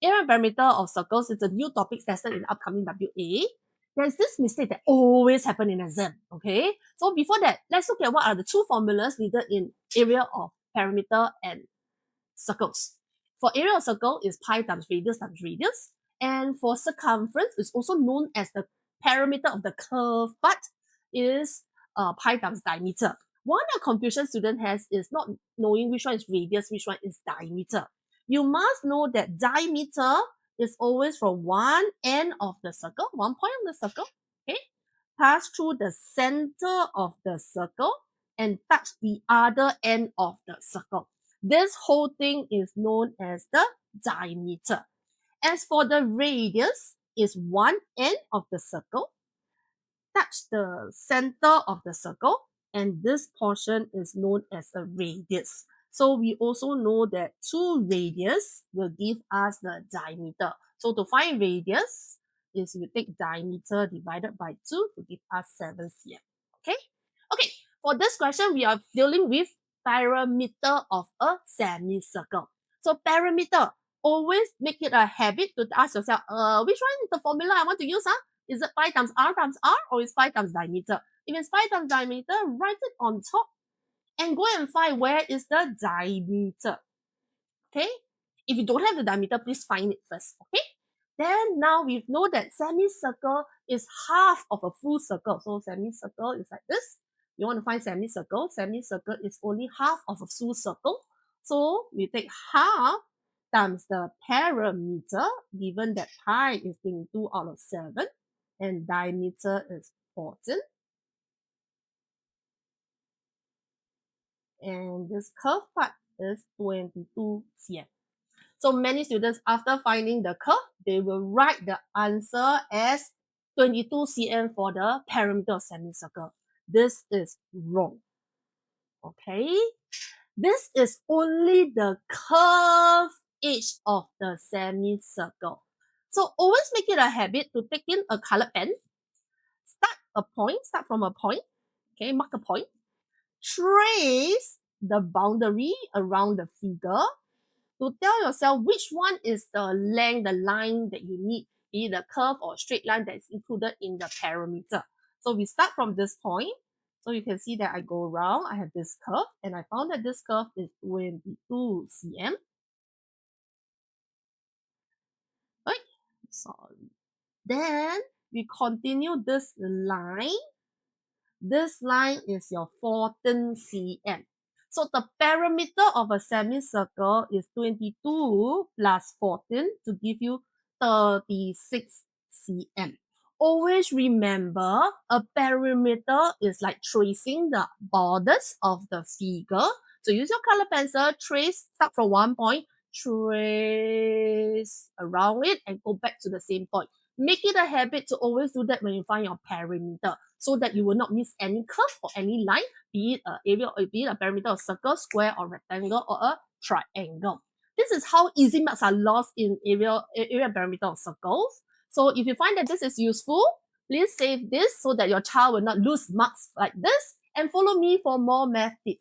area and perimeter of circles is a new topic lesson in the upcoming WA. There's this mistake that always happen in exam, okay? So before that, let's look at what are the two formulas needed in area of perimeter and circles. For area of circle is pi times radius. And for circumference is also known as the perimeter of the curve, but is pi times diameter. One confusion student has is not knowing which one is radius, which one is diameter. You must know that diameter is always from one end of the circle, one point of the circle, okay, pass through the center of the circle and touch the other end of the circle. This whole thing is known as the diameter. As for the radius, is one end of the circle, touch the center of the circle, and this portion is known as a radius. So we also know that 2 radius will give us the diameter. So to find radius, is you take diameter divided by 2 to give us 7 cm. Okay? Okay, for this question, we are dealing with perimeter of a semicircle. So perimeter, always make it a habit to ask yourself, which one is the formula I want to use? Is it pi times r or is pi times diameter? If it's pi times diameter, write it on top and go and find where is the diameter. Okay? If you don't have the diameter, please find it first. Okay? Then now we know that semicircle is half of a full circle. So semicircle is like this. You want to find semicircle. Semicircle is only half of a full circle. So we take half times the perimeter, given that pi is 22 out of 7 and diameter is 14. And this curve part is 22 cm. So many students, after finding the curve, they will write the answer as 22 cm for the perimeter of semicircle. This is wrong. Okay? This is only the curved edge of the semicircle. So always make it a habit to take in a colored pen. Start from a point. Okay, mark a point. Trace the boundary around the figure to tell yourself which one is the length, the line that you need, be it a curve or straight line that is included in the perimeter. So we start from this point. So you can see that I go around, I have this curve, and I found that this curve is 22 cm. Right? Sorry. Then we continue this line. This line is your 14 cm. So the perimeter of a semicircle is 22 plus 14 to give you 36 cm. Always remember, a perimeter is like tracing the borders of the figure. So use your color pencil, trace, start from one point, trace around it and go back to the same point. Make it a habit to always do that when you find your perimeter, so that you will not miss any curve or any line, be it a area or be it a perimeter of circle, square or rectangle or a triangle. This is how easy marks are lost in area perimeter of circles. So if you find that this is useful, please save this so that your child will not lose marks like this, and follow me for more math tips.